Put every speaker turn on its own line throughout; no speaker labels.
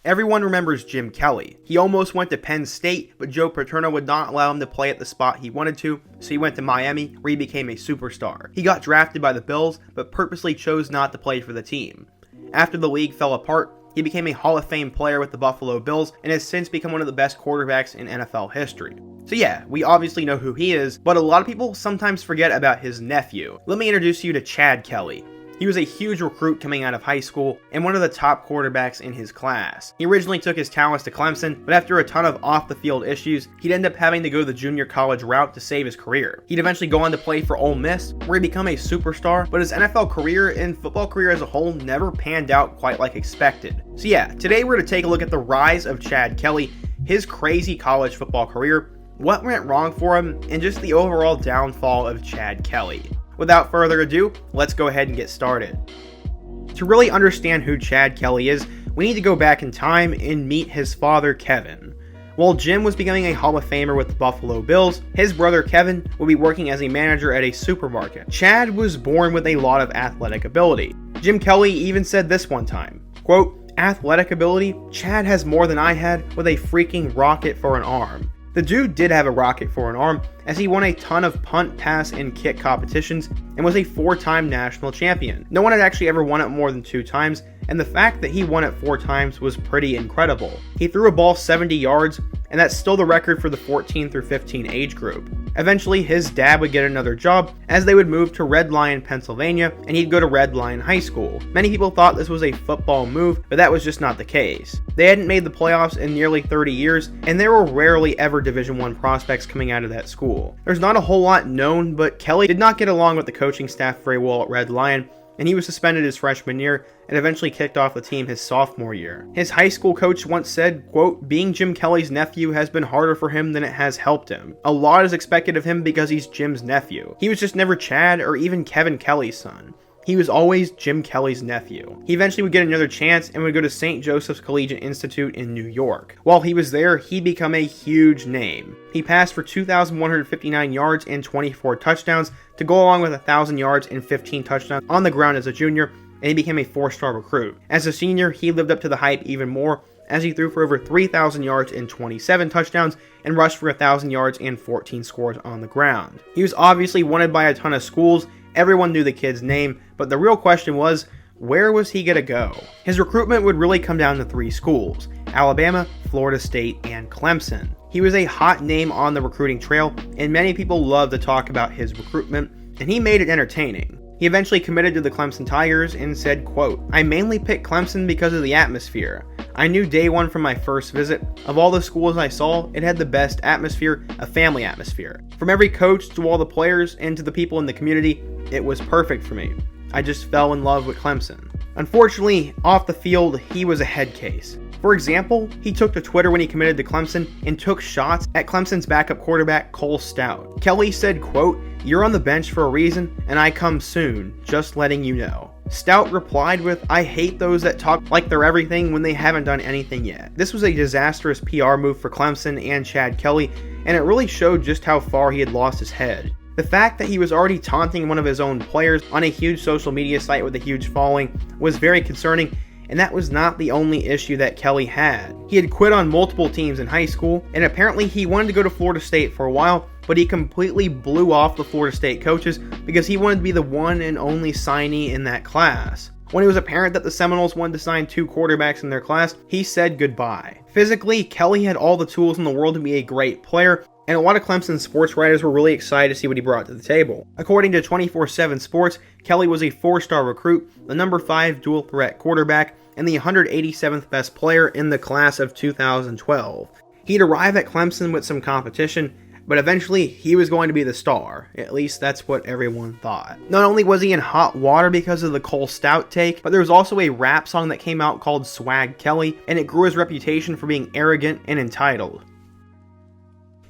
Everyone remembers Jim Kelly. He almost went to Penn State, but Joe Paterno would not allow him to play at the spot he wanted to, so he went to Miami, where he became a superstar. He got drafted by the Bills, but purposely chose not to play for the team. After the league fell apart, he became a Hall of Fame player with the Buffalo Bills, and has since become one of the best quarterbacks in NFL history. So yeah, we obviously know who he is, but a lot of people sometimes forget about his nephew. Let me introduce you to Chad Kelly. He was a huge recruit coming out of high school and one of the top quarterbacks in his class. He originally took his talents to Clemson, but after a ton of off-the-field issues, he'd end up having to go the junior college route to save his career. He'd eventually go on to play for Ole Miss, where he became a superstar, but his NFL career and football career as a whole never panned out quite like expected. So yeah, today we're going to take a look at the rise of Chad Kelly, his crazy college football career, what went wrong for him, and just the overall downfall of Chad Kelly. Without further ado, let's go ahead and get started. To really understand who Chad Kelly is, we need to go back in time and meet his father, Kevin. While Jim was becoming a Hall of Famer with the Buffalo Bills, his brother Kevin would be working as a manager at a supermarket. Chad was born with a lot of athletic ability. Jim Kelly even said this one time, quote, "Athletic ability? Chad has more than I had with a freaking rocket for an arm." The dude did have a rocket for an arm, as he won a ton of punt, pass, and kick competitions and was a 4-time national champion. No one had actually ever won it more than 2 times, and the fact that he won it 4 times was pretty incredible. He threw a ball 70 yards, and that's still the record for the 14 through 15 age group. Eventually, his dad would get another job as they would move to Red Lion, Pennsylvania, and he'd go to Red Lion High School. Many people thought this was a football move, but that was just not the case. They hadn't made the playoffs in nearly 30 years, and there were rarely ever Division I prospects coming out of that school. There's not a whole lot known, but Kelly did not get along with the coaching staff very well at Red Lion, and he was suspended his freshman year and eventually kicked off the team his sophomore year. His high school coach once said, quote, "Being Jim Kelly's nephew has been harder for him than it has helped him. A lot is expected of him because he's Jim's nephew. He was just never Chad or even Kevin Kelly's son. He was always Jim Kelly's nephew." He eventually would get another chance and would go to St. Joseph's Collegiate Institute in New York. While he was there, he became a huge name. He passed for 2,159 yards and 24 touchdowns to go along with 1,000 yards and 15 touchdowns on the ground as a junior, and he became a 4-star recruit. As a senior, he lived up to the hype even more, as he threw for over 3,000 yards and 27 touchdowns and rushed for 1,000 yards and 14 scores on the ground. He was obviously wanted by a ton of schools. Everyone knew the kid's name, but the real question was, where was he going to go? His recruitment would really come down to 3 schools: Alabama, Florida State, and Clemson. He was a hot name on the recruiting trail, and many people love to talk about his recruitment, and he made it entertaining. He eventually committed to the Clemson Tigers and said, quote, "I mainly picked Clemson because of the atmosphere. I knew day one from my first visit, of all the schools I saw, it had the best atmosphere, a family atmosphere. From every coach to all the players and to the people in the community, it was perfect for me. I just fell in love with Clemson." Unfortunately, off the field, he was a head case. For example, he took to Twitter when he committed to Clemson and took shots at Clemson's backup quarterback, Cole Stout. Kelly said, quote, "You're on the bench for a reason, and I come soon, just letting you know." Stout replied with, "I hate those that talk like they're everything when they haven't done anything yet." This was a disastrous PR move for Clemson and Chad Kelly, and it really showed just how far he had lost his head. The fact that he was already taunting one of his own players on a huge social media site with a huge following was very concerning, and that was not the only issue that Kelly had. He had quit on multiple teams in high school, and apparently he wanted to go to Florida State for a while, but he completely blew off the Florida State coaches because he wanted to be the one and only signee in that class. When it was apparent that the Seminoles wanted to sign 2 quarterbacks in their class, he said goodbye. Physically, Kelly had all the tools in the world to be a great player, and a lot of Clemson sports writers were really excited to see what he brought to the table. According to 24/7 Sports, Kelly was a 4-star recruit, the number 5 dual threat quarterback, and the 187th best player in the class of 2012. He'd arrive at Clemson with some competition, but eventually he was going to be the star. At least that's what everyone thought. Not only was he in hot water because of the Cole Stout take, but there was also a rap song that came out called Swag Kelly, and it grew his reputation for being arrogant and entitled.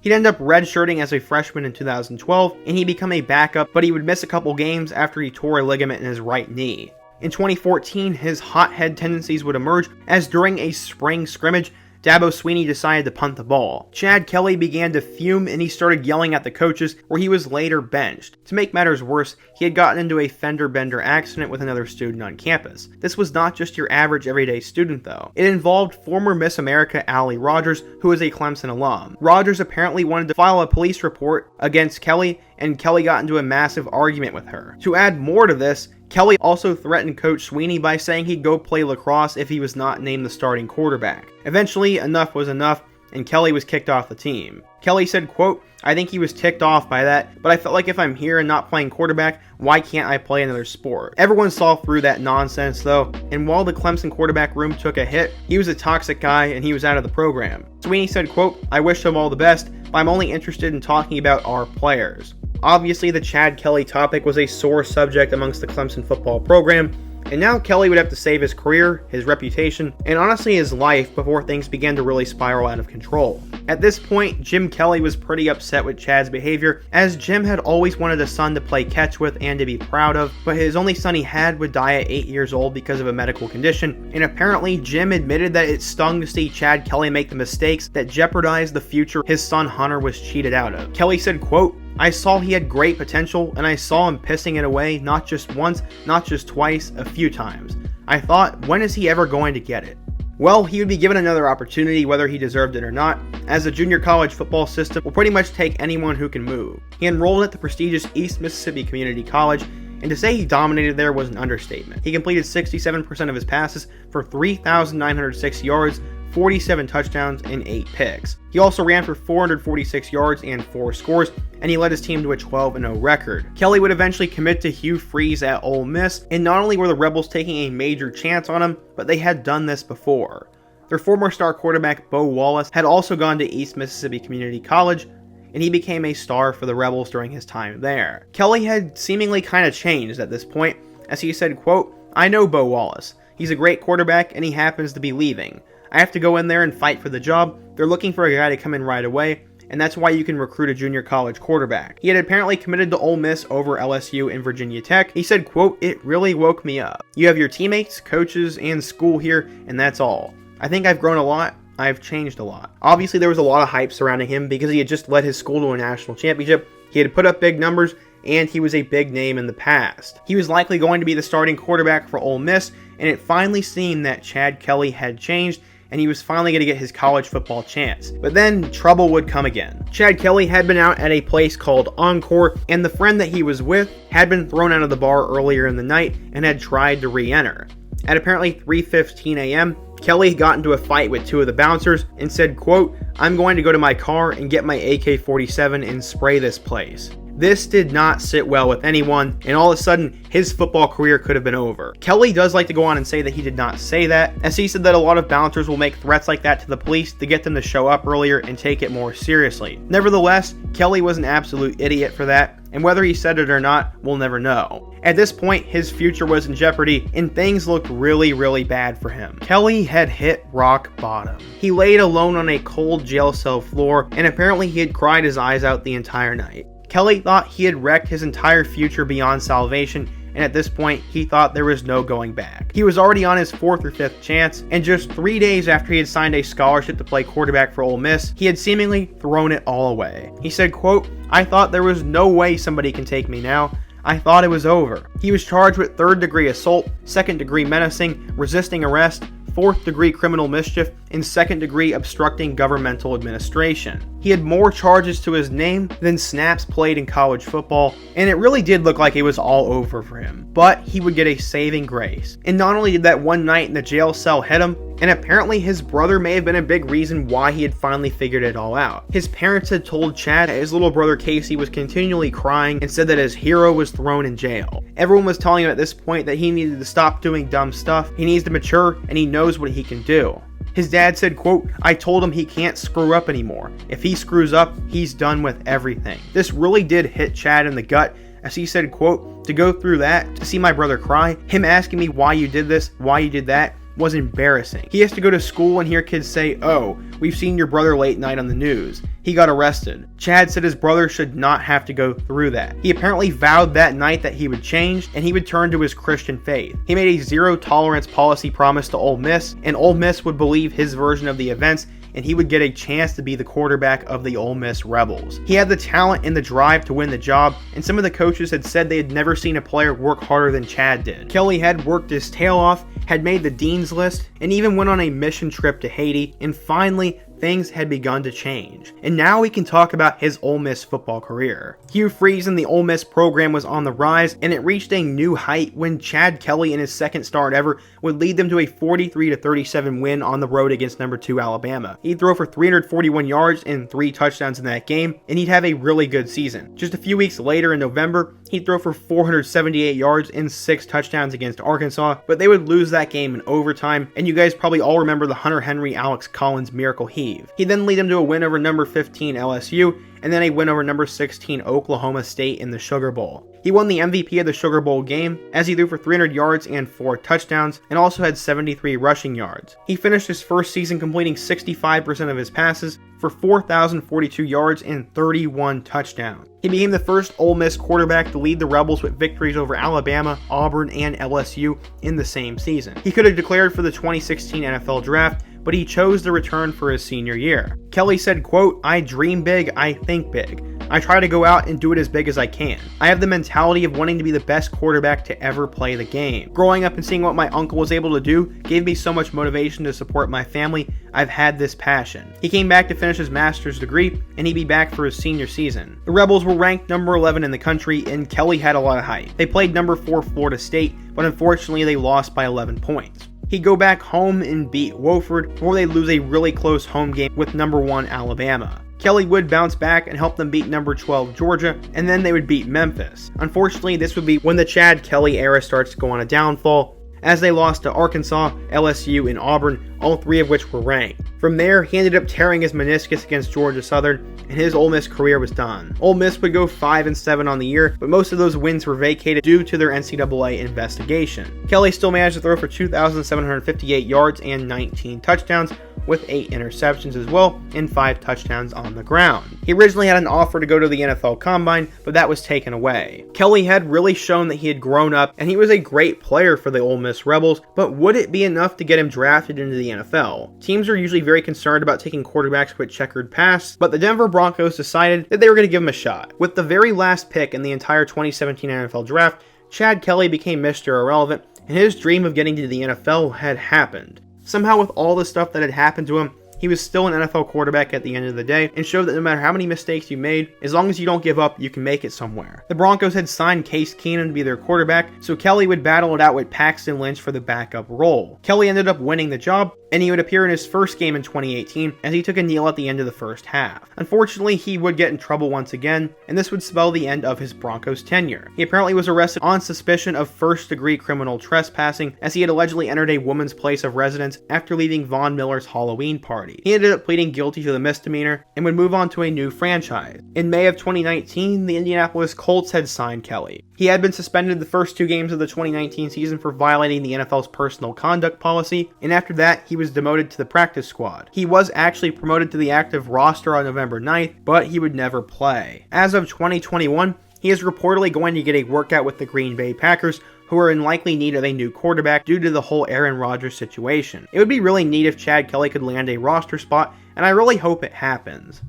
He'd end up redshirting as a freshman in 2012, and he'd become a backup, but he would miss a couple games after he tore a ligament in his right knee. In 2014, his hothead tendencies would emerge as during a spring scrimmage, Dabo Swinney decided to punt the ball. Chad Kelly began to fume and he started yelling at the coaches, where he was later benched. To make matters worse, he had gotten into a fender bender accident with another student on campus. This was not just your average everyday student though. It involved former Miss America Allie Rogers, who is a Clemson alum. Rogers apparently wanted to file a police report against Kelly, and Kelly got into a massive argument with her. To add more to this, Kelly also threatened Coach Sweeney by saying he'd go play lacrosse if he was not named the starting quarterback. Eventually, enough was enough, and Kelly was kicked off the team. Kelly said, quote, "I think he was ticked off by that, but I felt like if I'm here and not playing quarterback, why can't I play another sport?" Everyone saw through that nonsense though, and while the Clemson quarterback room took a hit, he was a toxic guy and he was out of the program. Sweeney said, quote, "I wish him all the best, but I'm only interested in talking about our players." Obviously, the Chad Kelly topic was a sore subject amongst the Clemson football program, and now Kelly would have to save his career, his reputation, and honestly his life before things began to really spiral out of control. At this point, Jim Kelly was pretty upset with Chad's behavior, as Jim had always wanted a son to play catch with and to be proud of, but his only son he had would die at 8 years old because of a medical condition, and apparently Jim admitted that it stung to see Chad Kelly make the mistakes that jeopardized the future his son Hunter was cheated out of. Kelly said, quote, "I saw he had great potential, and I saw him pissing it away not just once, not just twice, a few times. I thought, when is he ever going to get it?" Well, he would be given another opportunity whether he deserved it or not, as the junior college football system will pretty much take anyone who can move. He enrolled at the prestigious East Mississippi Community College, and to say he dominated there was an understatement. He completed 67% of his passes for 3,906 yards, 47 touchdowns, and 8 picks. He also ran for 446 yards and 4 scores, and he led his team to a 12-0 record. Kelly would eventually commit to Hugh Freeze at Ole Miss, and not only were the Rebels taking a major chance on him, but they had done this before. Their former star quarterback Bo Wallace had also gone to East Mississippi Community College, and he became a star for the Rebels during his time there. Kelly had seemingly kind of changed at this point, as he said, quote, "I know Bo Wallace. He's a great quarterback, and he happens to be leaving. I have to go in there and fight for the job. They're looking for a guy to come in right away, and that's why you can recruit a junior college quarterback." He had apparently committed to Ole Miss over LSU and Virginia Tech. He said, quote, "It really woke me up. You have your teammates, coaches, and school here, and that's all. I think I've grown a lot. I've changed a lot." Obviously, there was a lot of hype surrounding him because he had just led his school to a national championship. He had put up big numbers, and he was a big name in the past. He was likely going to be the starting quarterback for Ole Miss, and it finally seemed that Chad Kelly had changed, and he was finally going to get his college football chance. But then trouble would come again. Chad Kelly had been out at a place called Encore, and the friend that he was with had been thrown out of the bar earlier in the night and had tried to re-enter. At apparently 3:15 a.m., Kelly got into a fight with two of the bouncers and said, quote, "I'm going to go to my car and get my AK-47 and spray this place." This did not sit well with anyone, and all of a sudden, his football career could have been over. Kelly does like to go on and say that he did not say that, as he said that a lot of bouncers will make threats like that to the police to get them to show up earlier and take it more seriously. Nevertheless, Kelly was an absolute idiot for that, and whether he said it or not, we'll never know. At this point, his future was in jeopardy, and things looked really, really bad for him. Kelly had hit rock bottom. He laid alone on a cold jail cell floor, and apparently he had cried his eyes out the entire night. Kelly thought he had wrecked his entire future beyond salvation, and at this point, he thought there was no going back. He was already on his 4th or 5th chance, and just 3 days after he had signed a scholarship to play quarterback for Ole Miss, he had seemingly thrown it all away. He said, quote, "I thought there was no way somebody can take me now. I thought it was over." He was charged with 3rd-degree assault, 2nd-degree menacing, resisting arrest, 4th-degree criminal mischief, and 2nd-degree obstructing governmental administration. He had more charges to his name than snaps played in college football, and it really did look like it was all over for him. But he would get a saving grace. And not only did that one night in the jail cell hit him, and apparently his brother may have been a big reason why he had finally figured it all out. His parents had told Chad that his little brother Casey was continually crying and said that his hero was thrown in jail. Everyone was telling him at this point that he needed to stop doing dumb stuff, he needs to mature, and he knows what he can do. His dad said, quote, "I told him he can't screw up anymore. If he screws up, he's done with everything." This really did hit Chad in the gut, as he said, quote, "To go through that, to see my brother cry, him asking me why you did this, why you did that, was embarrassing. He has to go to school and hear kids say, "Oh, we've seen your brother late night on the news. He got arrested." Chad said his brother should not have to go through that. He apparently vowed that night that he would change and he would turn to his Christian faith. He made a zero tolerance policy promise to Ole Miss, and Ole Miss would believe his version of the events and he would get a chance to be the quarterback of the Ole Miss Rebels. He had the talent and the drive to win the job, and some of the coaches had said they had never seen a player work harder than Chad did. Kelly had worked his tail off, had made the dean's list, and even went on a mission trip to Haiti, and finally, things had begun to change. And now we can talk about his Ole Miss football career. Hugh Freeze and the Ole Miss program was on the rise, and it reached a new height when Chad Kelly, in his second start ever, would lead them to a 43-37 win on the road against number 2 Alabama. He'd throw for 341 yards and 3 touchdowns in that game, and he'd have a really good season. Just a few weeks later in November, he'd throw for 478 yards and 6 touchdowns against Arkansas, but they would lose that game in overtime, and you guys probably all remember the Hunter Henry Alex Collins miracle heave. He'd then lead them to a win over number 15 LSU, and then a win over number 16 Oklahoma State in the Sugar Bowl. He won the MVP of the Sugar Bowl game, as he threw for 300 yards and 4 touchdowns, and also had 73 rushing yards. He finished his first season completing 65% of his passes for 4,042 yards and 31 touchdowns. He became the first Ole Miss quarterback to lead the Rebels with victories over Alabama, Auburn, and LSU in the same season. He could have declared for the 2016 NFL Draft, but he chose to return for his senior year. Kelly said, quote, "I dream big, I think big. I try to go out and do it as big as I can. I have the mentality of wanting to be the best quarterback to ever play the game. Growing up and seeing what my uncle was able to do gave me so much motivation to support my family. I've had this passion." He came back to finish his master's degree, and he'd be back for his senior season. The Rebels were ranked number 11 in the country, and Kelly had a lot of hype. They played number 4 Florida State, but unfortunately they lost by 11 points. He'd go back home and beat Wofford before they lose a really close home game with number 1 Alabama. Kelly would bounce back and help them beat number 12 Georgia, and then they would beat Memphis. Unfortunately, this would be when the Chad Kelly era starts to go on a downfall, as they lost to Arkansas, LSU, and Auburn, all 3 of which were ranked. From there, he ended up tearing his meniscus against Georgia Southern, and his Ole Miss career was done. Ole Miss would go 5-7 on the year, but most of those wins were vacated due to their NCAA investigation. Kelly still managed to throw for 2,758 yards and 19 touchdowns, with 8 interceptions as well, and 5 touchdowns on the ground. He originally had an offer to go to the NFL Combine, but that was taken away. Kelly had really shown that he had grown up, and he was a great player for the Ole Miss Rebels, but would it be enough to get him drafted into the NFL? Teams are usually very concerned about taking quarterbacks with checkered pasts, but the Denver Broncos decided that they were going to give him a shot. With the very last pick in the entire 2017 NFL Draft, Chad Kelly became Mr. Irrelevant, and his dream of getting to the NFL had happened. Somehow, with all the stuff that had happened to him, he was still an NFL quarterback at the end of the day, and showed that no matter how many mistakes you made, as long as you don't give up, you can make it somewhere. The Broncos had signed Case Keenum to be their quarterback, so Kelly would battle it out with Paxton Lynch for the backup role. Kelly ended up winning the job, and he would appear in his first game in 2018 as he took a kneel at the end of the first half. Unfortunately, he would get in trouble once again, and this would spell the end of his Broncos tenure. He apparently was arrested on suspicion of first-degree criminal trespassing, as he had allegedly entered a woman's place of residence after leaving Von Miller's Halloween party. He ended up pleading guilty to the misdemeanor and would move on to a new franchise. In May of 2019, the Indianapolis Colts had signed Kelly. He had been suspended the first 2 games of the 2019 season for violating the NFL's personal conduct policy, and after that, he was demoted to the practice squad. He was actually promoted to the active roster on November 9th, but he would never play. As of 2021, he is reportedly going to get a workout with the Green Bay Packers, who are in likely need of a new quarterback due to the whole Aaron Rodgers situation. It would be really neat if Chad Kelly could land a roster spot, and I really hope it happens.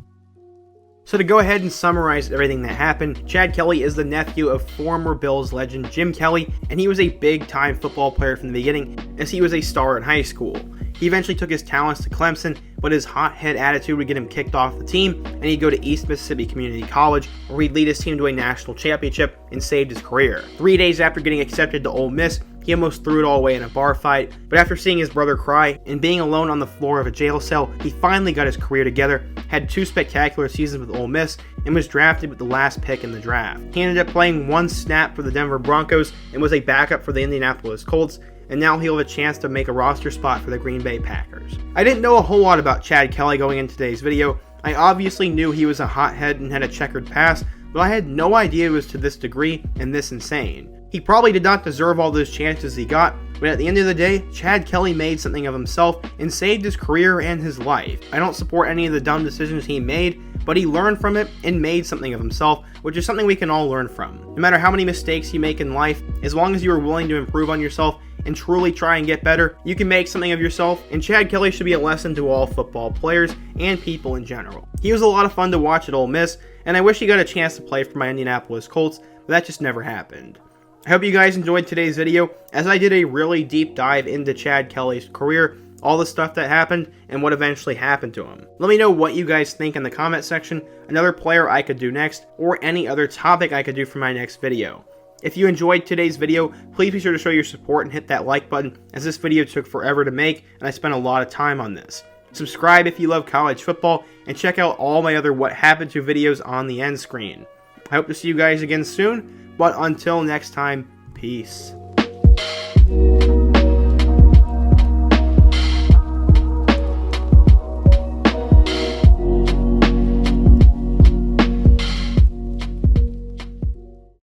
So to go ahead and summarize everything that happened, Chad Kelly is the nephew of former Bills legend Jim Kelly, and he was a big-time football player from the beginning, as he was a star in high school. He eventually took his talents to Clemson, but his hothead attitude would get him kicked off the team, and he'd go to East Mississippi Community College, where he'd lead his team to a national championship and saved his career. 3 days after getting accepted to Ole Miss, he almost threw it all away in a bar fight, but after seeing his brother cry and being alone on the floor of a jail cell, he finally got his career together, had 2 spectacular seasons with Ole Miss, and was drafted with the last pick in the draft. He ended up playing 1 snap for the Denver Broncos and was a backup for the Indianapolis Colts, and now he'll have a chance to make a roster spot for the Green Bay Packers. I didn't know a whole lot about Chad Kelly going into today's video. I obviously knew he was a hothead and had a checkered past, but I had no idea it was to this degree and this insane. He probably did not deserve all those chances he got, But at the end of the day, Chad Kelly made something of himself and saved his career and his life. I don't support any of the dumb decisions he made, but he learned from it and made something of himself, which is something we can all learn from. No matter how many mistakes you make in life, as long as you are willing to improve on yourself and truly try and get better, you can make something of yourself, and Chad Kelly should be a lesson to all football players and people in general. He was a lot of fun to watch at Ole Miss, and I wish he got a chance to play for my Indianapolis Colts, but that just never happened. I hope you guys enjoyed today's video, as I did a really deep dive into Chad Kelly's career, all the stuff that happened, and what eventually happened to him. Let me know what you guys think in the comment section, another player I could do next, or any other topic I could do for my next video. If you enjoyed today's video, please be sure to show your support and hit that like button, as this video took forever to make, and I spent a lot of time on this. Subscribe if you love college football, and check out all my other What Happened To videos on the end screen. I hope to see you guys again soon, but until next time, peace.